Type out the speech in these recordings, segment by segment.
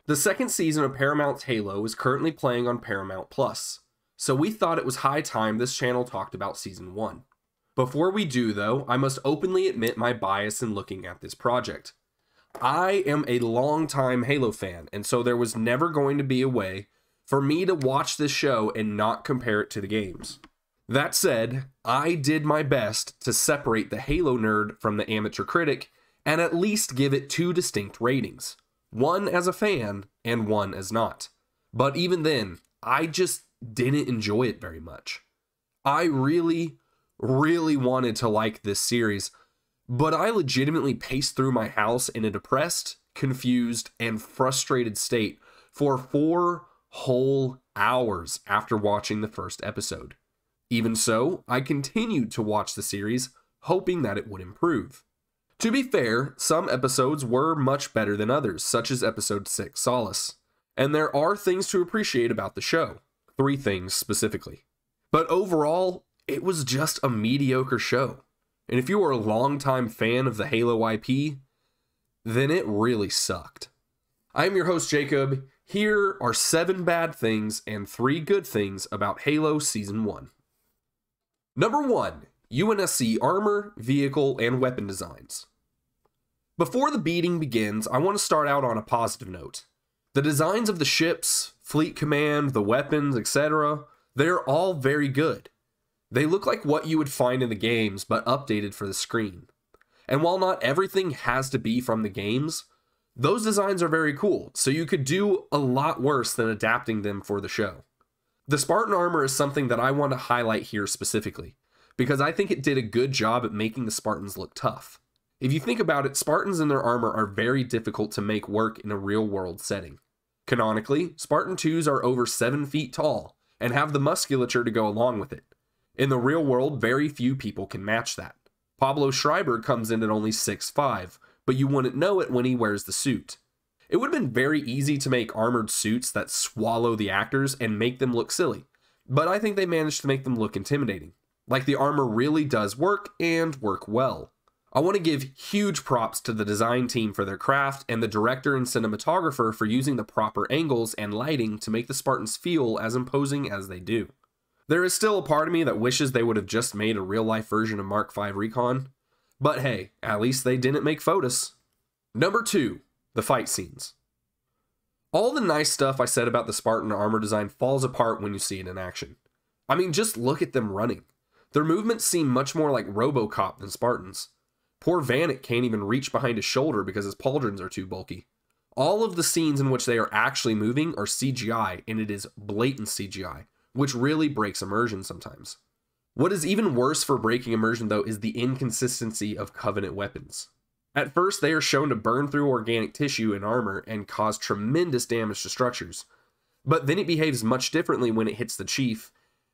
The second season of Paramount's Halo is currently playing on Paramount Plus, so we thought it was high time this channel talked about Season 1. Before we do though, I must openly admit my bias in looking at this project. I am a longtime Halo fan, and so there was never going to be a way for me to watch this show and not compare it to the games. That said, I did my best to separate the Halo nerd from the amateur critic and at least give it two distinct ratings. One as a fan and one as not. But even then, I just didn't enjoy it very much. I really wanted to like this series, but I legitimately paced through my house in a depressed, confused, and frustrated state for 4 whole hours after watching the first episode. Even so, I continued to watch the series, hoping that it would improve. To be fair, some episodes were much better than others, such as episode 6, Solace. And there are things to appreciate about the show. 3 things specifically. But overall, it was just a mediocre show. And if you are a longtime fan of the Halo IP, then it really sucked. I'm your host, Jacob. Here are 7 bad things and 3 good things about Halo Season 1. Number 1. UNSC armor, vehicle, and weapon designs. Before the beating begins, I want to start out on a positive note. The designs of the ships, fleet command, the weapons, etc., they're all very good. They look like what you would find in the games, but updated for the screen. And while not everything has to be from the games, those designs are very cool, so you could do a lot worse than adapting them for the show. The Spartan armor is something that I want to highlight here specifically, because I think it did a good job at making the Spartans look tough. If you think about it, Spartans and their armor are very difficult to make work in a real-world setting. Canonically, Spartan 2s are over 7 feet tall, and have the musculature to go along with it. In the real world, very few people can match that. Pablo Schreiber comes in at only 6'5", but you wouldn't know it when he wears the suit. It would have been very easy to make armored suits that swallow the actors and make them look silly, but I think they managed to make them look intimidating. Like the armor really does work, and work well. I want to give huge props to the design team for their craft, and the director and cinematographer for using the proper angles and lighting to make the Spartans feel as imposing as they do. There is still a part of me that wishes they would have just made a real-life version of Mark V Recon, but hey, at least they didn't make photos. Number 2, the fight scenes. All the nice stuff I said about the Spartan armor design falls apart when you see it in action. I mean, just look at them running. Their movements seem much more like RoboCop than Spartans. Poor Vanek can't even reach behind his shoulder because his pauldrons are too bulky. All of the scenes in which they are actually moving are CGI, and it is blatant CGI, which really breaks immersion sometimes. What is even worse for breaking immersion though is the inconsistency of Covenant weapons. At first they are shown to burn through organic tissue and armor and cause tremendous damage to structures, but then it behaves much differently when it hits the Chief,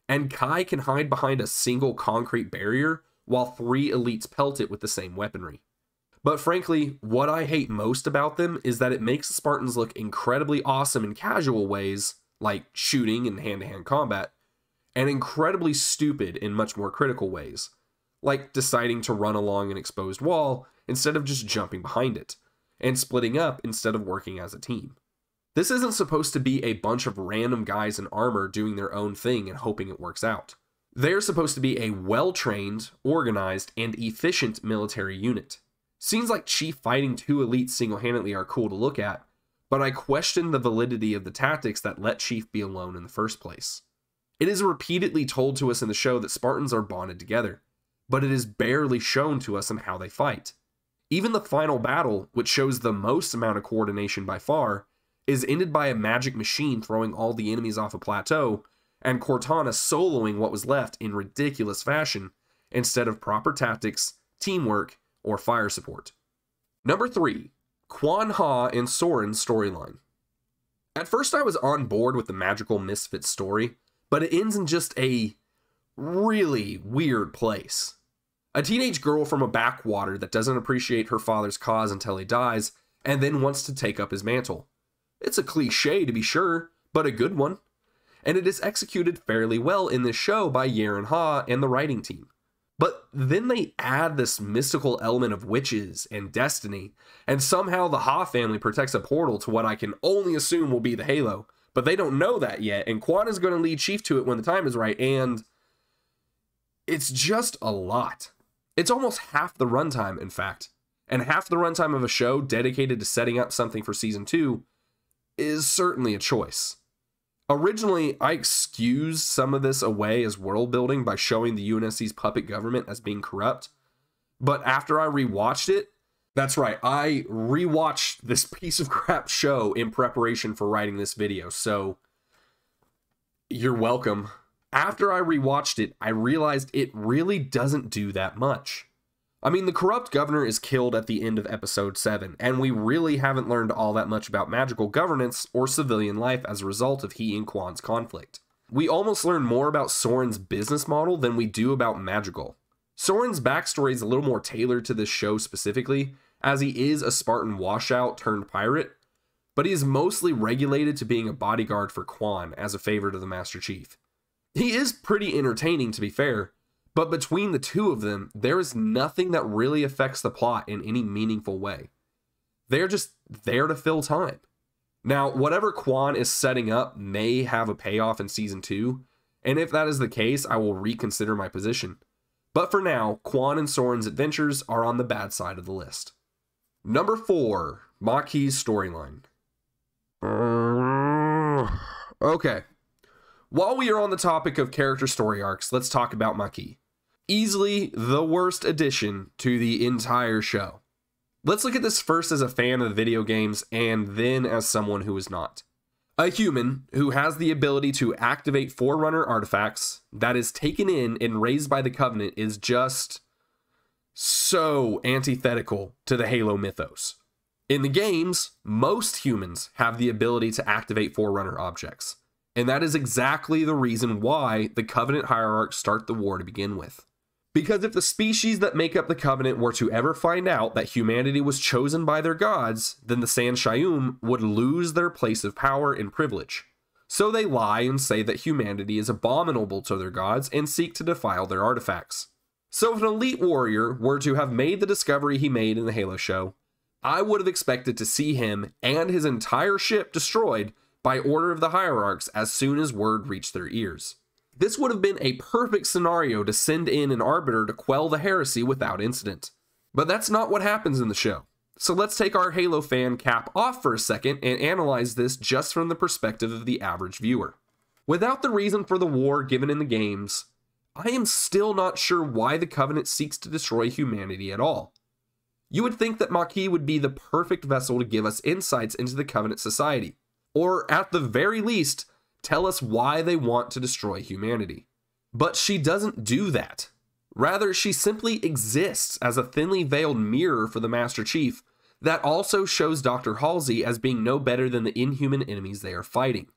and Kai can hide behind a single concrete barrier while 3 elites pelt it with the same weaponry. But frankly, what I hate most about them is that it makes the Spartans look incredibly awesome in casual ways, like shooting and hand-to-hand combat, and incredibly stupid in much more critical ways, like deciding to run along an exposed wall instead of just jumping behind it, and splitting up instead of working as a team. This isn't supposed to be a bunch of random guys in armor doing their own thing and hoping it works out. They're supposed to be a well-trained, organized, and efficient military unit. Scenes like Chief fighting 2 elites single-handedly are cool to look at, but I question the validity of the tactics that let Chief be alone in the first place. It is repeatedly told to us in the show that Spartans are bonded together, but it is barely shown to us in how they fight. Even the final battle, which shows the most amount of coordination by far, is ended by a magic machine throwing all the enemies off a plateau, and Cortana soloing what was left in ridiculous fashion, instead of proper tactics, teamwork, or fire support. Number 3. Quan and Saurin storyline. At first I was on board with the magical misfit story, but it ends in just a really weird place. A teenage girl from a backwater that doesn't appreciate her father's cause until he dies, and then wants to take up his mantle. It's a cliche to be sure, but a good one. And it is executed fairly well in this show by Yaren Ha and the writing team. But then they add this mystical element of witches and destiny, and somehow the Ha family protects a portal to what I can only assume will be the Halo. But they don't know that yet, and Quan is going to lead Chief to it when the time is right, and it's just a lot. It's almost half the runtime, in fact. And half the runtime of a show dedicated to setting up something for Season 2 is certainly a choice. Originally, I excused some of this away as world building by showing the UNSC's puppet government as being corrupt. But after I rewatched it, that's right, I rewatched this piece of crap show in preparation for writing this video, so you're welcome. After I rewatched it, I realized it really doesn't do that much. I mean, the corrupt governor is killed at the end of episode 7, and we really haven't learned all that much about magical governance or civilian life as a result of he and Quan's conflict. We almost learn more about Saurin's business model than we do about magical. Saurin's backstory is a little more tailored to this show specifically, as he is a Spartan washout turned pirate, but he is mostly regulated to being a bodyguard for Quan as a favor to the Master Chief. He is pretty entertaining, to be fair, but between the two of them, there is nothing that really affects the plot in any meaningful way. They're just there to fill time. Now, whatever Quan is setting up may have a payoff in Season 2, and if that is the case, I will reconsider my position. But for now, Quan and Saurin's adventures are on the bad side of the list. Number 4, Maki's storyline. Okay. While we are on the topic of character story arcs, let's talk about Maki. Easily the worst addition to the entire show. Let's look at this first as a fan of the video games and then as someone who is not. A human who has the ability to activate Forerunner artifacts that is taken in and raised by the Covenant is just so antithetical to the Halo mythos. In the games, most humans have the ability to activate Forerunner objects. And that is exactly the reason why the Covenant hierarchs start the war to begin with. Because if the species that make up the Covenant were to ever find out that humanity was chosen by their gods, then the San Shayum would lose their place of power and privilege. So they lie and say that humanity is abominable to their gods and seek to defile their artifacts. So if an elite warrior were to have made the discovery he made in the Halo show, I would have expected to see him and his entire ship destroyed by order of the hierarchs as soon as word reached their ears. This would have been a perfect scenario to send in an arbiter to quell the heresy without incident. But that's not what happens in the show. So let's take our Halo fan cap off for a second and analyze this just from the perspective of the average viewer. Without the reason for the war given in the games, I am still not sure why the Covenant seeks to destroy humanity at all. You would think that Maki would be the perfect vessel to give us insights into the Covenant society, or at the very least, tell us why they want to destroy humanity. But she doesn't do that. Rather, she simply exists as a thinly veiled mirror for the Master Chief that also shows Dr. Halsey as being no better than the inhuman enemies they are fighting.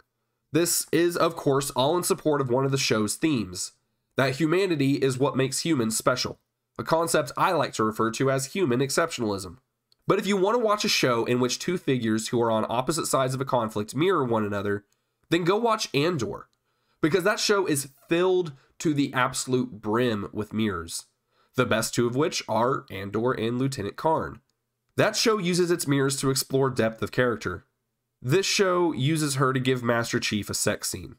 This is, of course, all in support of one of the show's themes, that humanity is what makes humans special, a concept I like to refer to as human exceptionalism. But if you want to watch a show in which two figures who are on opposite sides of a conflict mirror one another, then go watch Andor, because that show is filled to the absolute brim with mirrors, the best two of which are Andor and Lieutenant Karn. That show uses its mirrors to explore depth of character. This show uses her to give Master Chief a sex scene.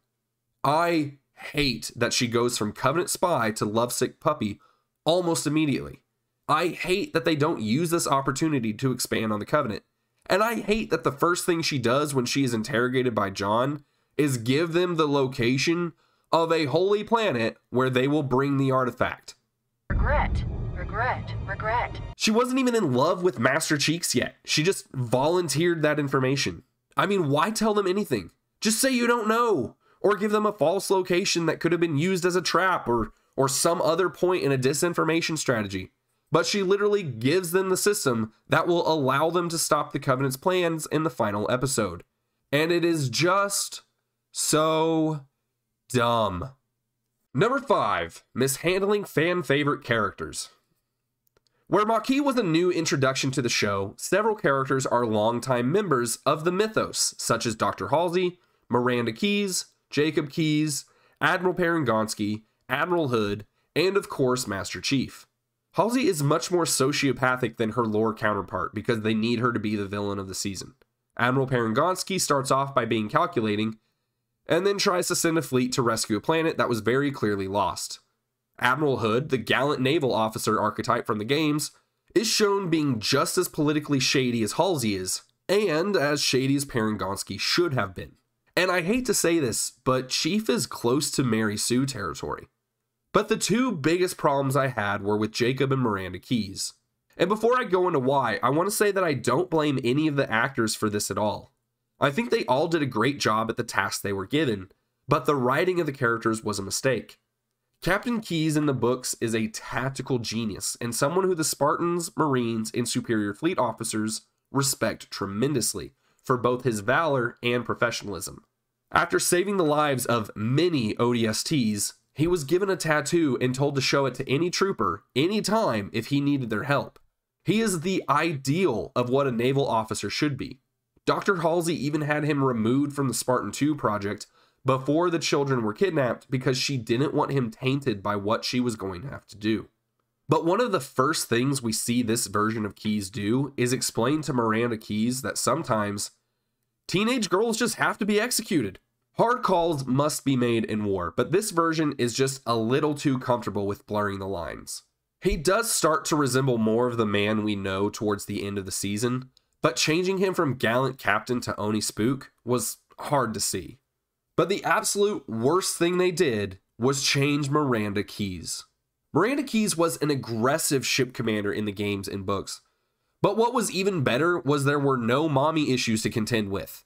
I hate that she goes from Covenant spy to lovesick puppy almost immediately. I hate that they don't use this opportunity to expand on the Covenant. And I hate that the first thing she does when she is interrogated by John is give them the location of a holy planet where they will bring the artifact. Regret. She wasn't even in love with Master Cheeks yet. She just volunteered that information. I mean, why tell them anything? Just say you don't know, or give them a false location that could have been used as a trap or some other point in a disinformation strategy. But she literally gives them the system that will allow them to stop the Covenant's plans in the final episode. And it is just so dumb. Number 5, mishandling fan favorite characters. Where Maki was a new introduction to the show, several characters are longtime members of the mythos, such as Dr. Halsey, Miranda Keyes, Jacob Keyes, Admiral Parangonsky, Admiral Hood, and of course Master Chief. Halsey is much more sociopathic than her lore counterpart because they need her to be the villain of the season. Admiral Parangonsky starts off by being calculating, and then tries to send a fleet to rescue a planet that was very clearly lost. Admiral Hood, the gallant naval officer archetype from the games, is shown being just as politically shady as Halsey is, and as shady as Parangonsky should have been. And I hate to say this, but Chief is close to Mary Sue territory. But the two biggest problems I had were with Jacob and Miranda Keyes. And before I go into why, I want to say that I don't blame any of the actors for this at all. I think they all did a great job at the tasks they were given, but the writing of the characters was a mistake. Captain Keyes in the books is a tactical genius, and someone who the Spartans, Marines, and superior fleet officers respect tremendously for both his valor and professionalism. After saving the lives of many ODSTs, he was given a tattoo and told to show it to any trooper, anytime, if he needed their help. He is the ideal of what a naval officer should be. Dr. Halsey even had him removed from the Spartan 2 project before the children were kidnapped because she didn't want him tainted by what she was going to have to do. But one of the first things we see this version of Keyes do is explain to Miranda Keyes that sometimes teenage girls just have to be executed. Hard calls must be made in war, but this version is just a little too comfortable with blurring the lines. He does start to resemble more of the man we know towards the end of the season, but changing him from gallant captain to Oni Spook was hard to see. But the absolute worst thing they did was change Miranda Keyes. Miranda Keyes was an aggressive ship commander in the games and books, but what was even better was there were no mommy issues to contend with.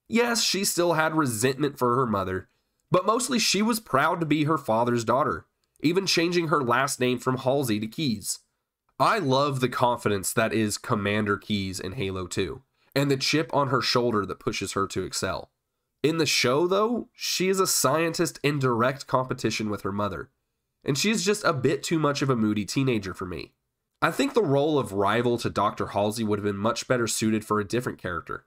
Yes, she still had resentment for her mother, but mostly she was proud to be her father's daughter, even changing her last name from Halsey to Keyes. I love the confidence that is Commander Keyes in Halo 2, and the chip on her shoulder that pushes her to excel. In the show, though, she is a scientist in direct competition with her mother, and she is just a bit too much of a moody teenager for me. I think the role of rival to Dr. Halsey would have been much better suited for a different character.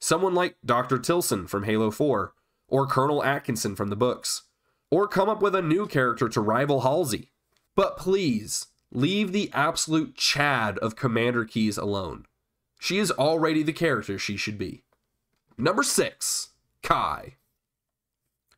Someone like Dr. Tilson from Halo 4, or Colonel Atkinson from the books, or come up with a new character to rival Halsey. But please, leave the absolute Chad of Commander Keyes alone. She is already the character she should be. Number 6, Kai.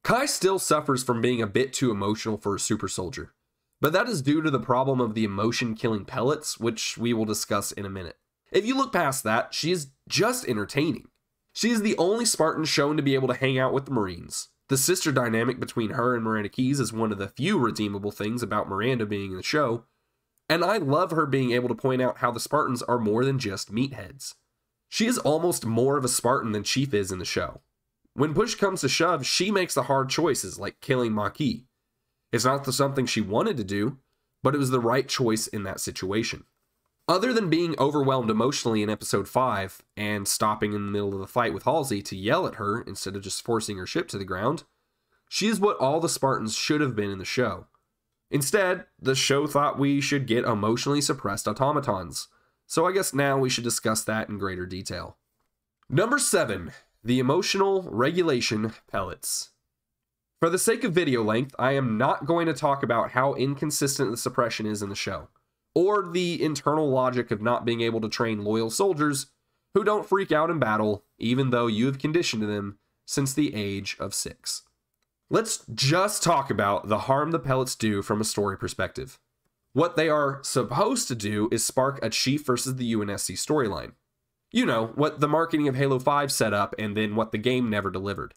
Kai still suffers from being a bit too emotional for a super soldier, but that is due to the problem of the emotion-killing pellets, which we will discuss in a minute. If you look past that, she is just entertaining. She is the only Spartan shown to be able to hang out with the Marines. The sister dynamic between her and Miranda Keyes is one of the few redeemable things about Miranda being in the show, and I love her being able to point out how the Spartans are more than just meatheads. She is almost more of a Spartan than Chief is in the show. When push comes to shove, she makes the hard choices, like killing Maki. It's not something she wanted to do, but it was the right choice in that situation. Other than being overwhelmed emotionally in episode 5 and stopping in the middle of the fight with Halsey to yell at her instead of just forcing her ship to the ground, she is what all the Spartans should have been in the show. Instead, the show thought we should get emotionally suppressed automatons, so I guess now we should discuss that in greater detail. Number 7, the emotional regulation pellets. For the sake of video length, I am not going to talk about how inconsistent the suppression is in the show, or the internal logic of not being able to train loyal soldiers who don't freak out in battle, even though you have conditioned them since the age of 6. Let's just talk about the harm the pellets do from a story perspective. What they are supposed to do is spark a Chief versus the UNSC storyline. You know, what the marketing of Halo 5 set up and then what the game never delivered.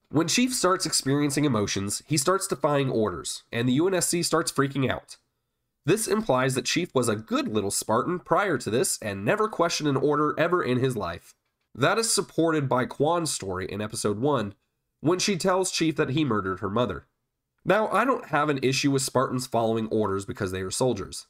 When Chief starts experiencing emotions, he starts defying orders, and the UNSC starts freaking out. This implies that Chief was a good little Spartan prior to this and never questioned an order ever in his life. That is supported by Quan's story in episode 1, when she tells Chief that he murdered her mother. Now, I don't have an issue with Spartans following orders because they are soldiers.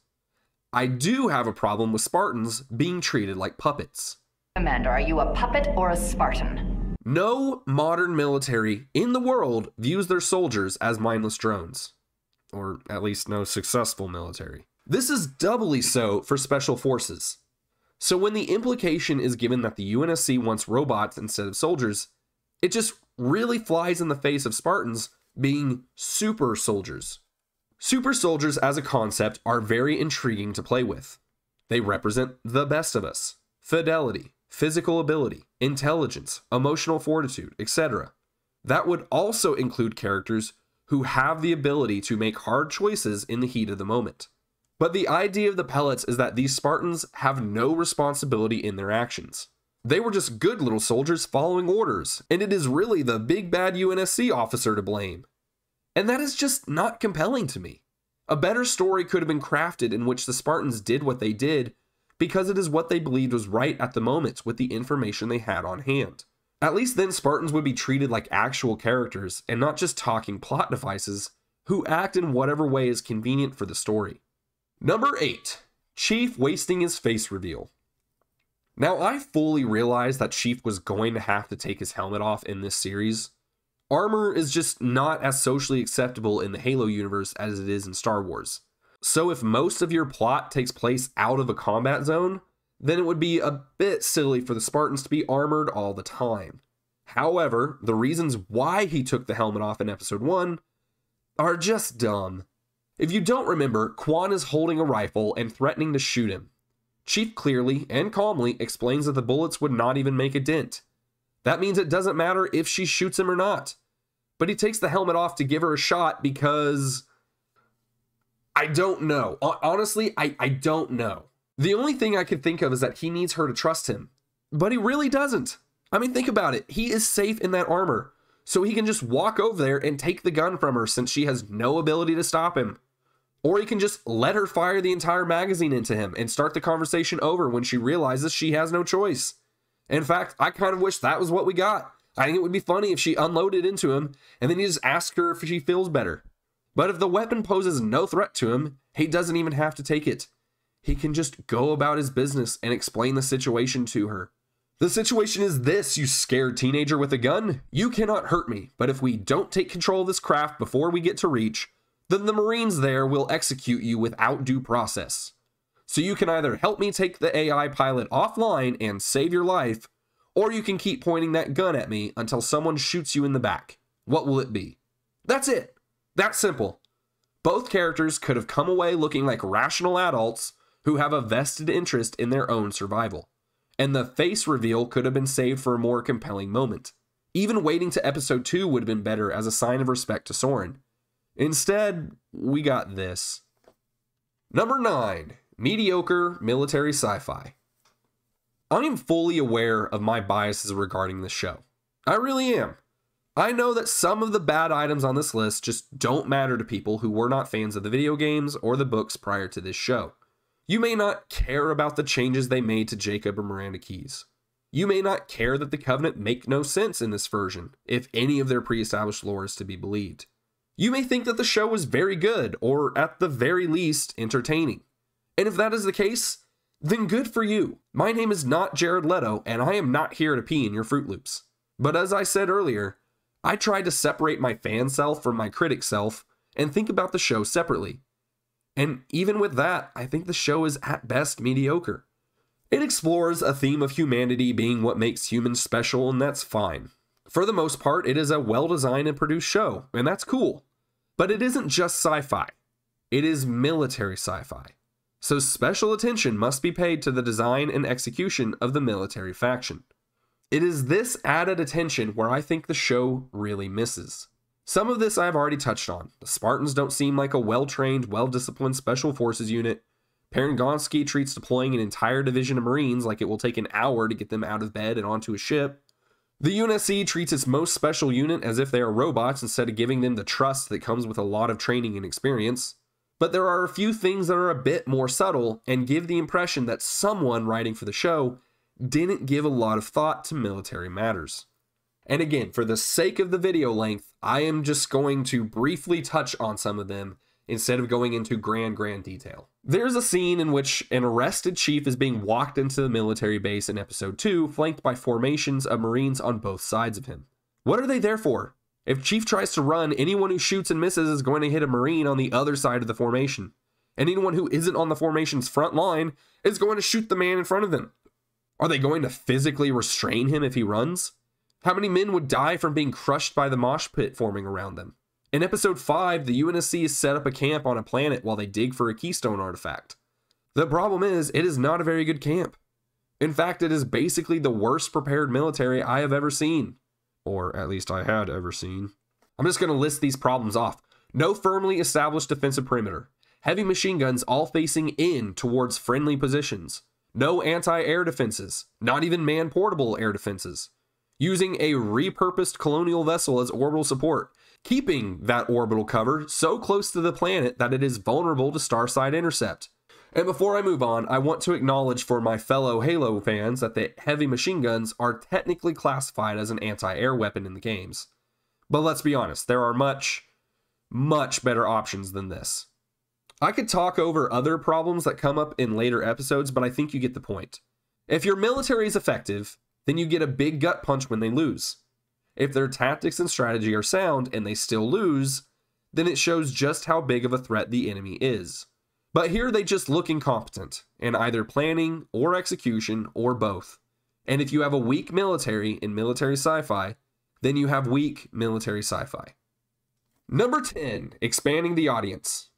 I do have a problem with Spartans being treated like puppets. Commander, are you a puppet or a Spartan? No modern military in the world views their soldiers as mindless drones. Or at least no successful military. This is doubly so for special forces. So when the implication is given that the UNSC wants robots instead of soldiers, it just really flies in the face of Spartans being super soldiers. Super soldiers as a concept are very intriguing to play with. They represent the best of us: fidelity, physical ability, intelligence, emotional fortitude, etc. That would also include characters who have the ability to make hard choices in the heat of the moment. But the idea of the pellets is that these Spartans have no responsibility in their actions. They were just good little soldiers following orders, and it is really the big bad UNSC officer to blame. And that is just not compelling to me. A better story could have been crafted in which the Spartans did what they did because it is what they believed was right at the moment with the information they had on hand. At least then Spartans would be treated like actual characters and not just talking plot devices who act in whatever way is convenient for the story. Number 8. Chief wasting his face reveal. Now, I fully realized that Chief was going to have to take his helmet off in this series. Armor is just not as socially acceptable in the Halo universe as it is in Star Wars. So if most of your plot takes place out of a combat zone, then it would be a bit silly for the Spartans to be armored all the time. However, the reasons why he took the helmet off in episode 1 are just dumb. If you don't remember, Quan is holding a rifle and threatening to shoot him. Chief clearly and calmly explains that the bullets would not even make a dent. That means it doesn't matter if she shoots him or not. But he takes the helmet off to give her a shot because... I don't know. Honestly, I don't know. The only thing I could think of is that he needs her to trust him. But he really doesn't. I mean, think about it. He is safe in that armor. So he can just walk over there and take the gun from her since she has no ability to stop him. Or he can just let her fire the entire magazine into him and start the conversation over when she realizes she has no choice. In fact, I kind of wish that was what we got. I think it would be funny if she unloaded into him and then he just asked her if she feels better. But if the weapon poses no threat to him, he doesn't even have to take it. He can just go about his business and explain the situation to her. The situation is this, you scared teenager with a gun. You cannot hurt me, but if we don't take control of this craft before we get to Reach, then the Marines there will execute you without due process. So you can either help me take the AI pilot offline and save your life, or you can keep pointing that gun at me until someone shoots you in the back. What will it be? That's it. That's simple. Both characters could have come away looking like rational adults who have a vested interest in their own survival. And the face reveal could have been saved for a more compelling moment. Even waiting to episode 2 would have been better as a sign of respect to Saurin. Instead, we got this. Number 9. Mediocre military sci-fi. I am fully aware of my biases regarding this show. I really am. I know that some of the bad items on this list just don't matter to people who were not fans of the video games or the books prior to this show. You may not care about the changes they made to Jacob or Miranda Keyes. You may not care that the Covenant make no sense in this version, if any of their pre-established lore is to be believed. You may think that the show was very good, or at the very least, entertaining. And if that is the case, then good for you. My name is not Jared Leto, and I am not here to pee in your Fruit Loops. But as I said earlier, I tried to separate my fan self from my critic self and think about the show separately. And even with that, I think the show is at best mediocre. It explores a theme of humanity being what makes humans special, and that's fine. For the most part, it is a well-designed and produced show, and that's cool. But it isn't just sci-fi. It is military sci-fi. So special attention must be paid to the design and execution of the military faction. It is this added attention where I think the show really misses. Some of this I've already touched on. The Spartans don't seem like a well-trained, well-disciplined special forces unit. Parangonsky treats deploying an entire division of Marines like it will take an hour to get them out of bed and onto a ship. The UNSC treats its most special unit as if they are robots instead of giving them the trust that comes with a lot of training and experience. But there are a few things that are a bit more subtle and give the impression that someone writing for the show didn't give a lot of thought to military matters. And again, for the sake of the video length, I am just going to briefly touch on some of them instead of going into grand detail. There's a scene in which an arrested chief is being walked into the military base in episode 2, flanked by formations of Marines on both sides of him. What are they there for? If Chief tries to run, anyone who shoots and misses is going to hit a Marine on the other side of the formation. And anyone who isn't on the formation's front line is going to shoot the man in front of them. Are they going to physically restrain him if he runs? How many men would die from being crushed by the mosh pit forming around them? In episode 5, the UNSC set up a camp on a planet while they dig for a keystone artifact. The problem is, it is not a very good camp. In fact, it is basically the worst prepared military I have ever seen. Or at least I had ever seen. I'm just going to list these problems off. No firmly established defensive perimeter. Heavy machine guns all facing in towards friendly positions. No anti-air defenses. Not even man-portable air defenses. Using a repurposed colonial vessel as orbital support. Keeping that orbital cover so close to the planet that it is vulnerable to starside intercept. And before I move on, I want to acknowledge for my fellow Halo fans that the heavy machine guns are technically classified as an anti-air weapon in the games. But let's be honest, there are much better options than this. I could talk over other problems that come up in later episodes, but I think you get the point. If your military is effective, then you get a big gut punch when they lose. If their tactics and strategy are sound and they still lose, then it shows just how big of a threat the enemy is. But here they just look incompetent in either planning or execution or both. And if you have a weak military in military sci-fi, then you have weak military sci-fi. Number 10, expanding the audience.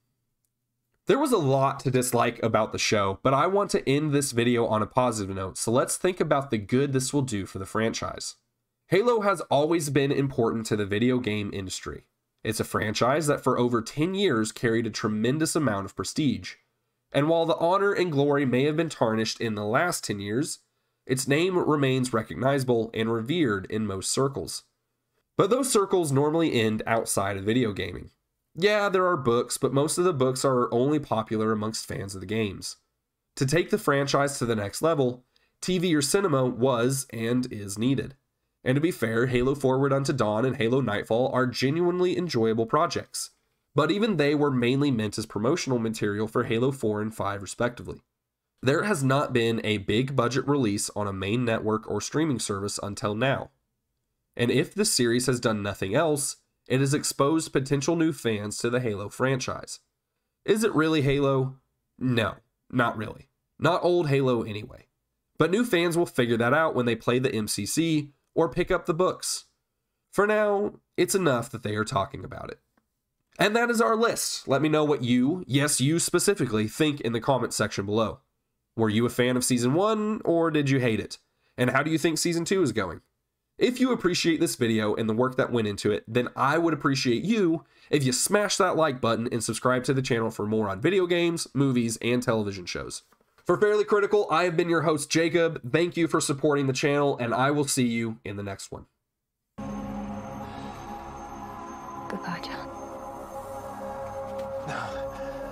There was a lot to dislike about the show, but I want to end this video on a positive note, so let's think about the good this will do for the franchise. Halo has always been important to the video game industry. It's a franchise that for over 10 years carried a tremendous amount of prestige. And while the honor and glory may have been tarnished in the last 10 years, its name remains recognizable and revered in most circles. But those circles normally end outside of video gaming. Yeah, there are books, but most of the books are only popular amongst fans of the games. To take the franchise to the next level, TV or cinema was and is needed. And to be fair, Halo Forward Unto Dawn and Halo Nightfall are genuinely enjoyable projects. But even they were mainly meant as promotional material for Halo 4 and 5 respectively. There has not been a big budget release on a main network or streaming service until now. And if the series has done nothing else, it has exposed potential new fans to the Halo franchise. Is it really Halo? No, not really. Not old Halo anyway. But new fans will figure that out when they play the MCC or pick up the books. For now, it's enough that they are talking about it. And that is our list. Let me know what you, yes you specifically, think in the comment section below. Were you a fan of Season 1 or did you hate it? And how do you think Season 2 is going? If you appreciate this video and the work that went into it, then I would appreciate you if you smash that like button and subscribe to the channel for more on video games, movies, and television shows. For Fairly Critical, I have been your host, Jacob. Thank you for supporting the channel, and I will see you in the next one.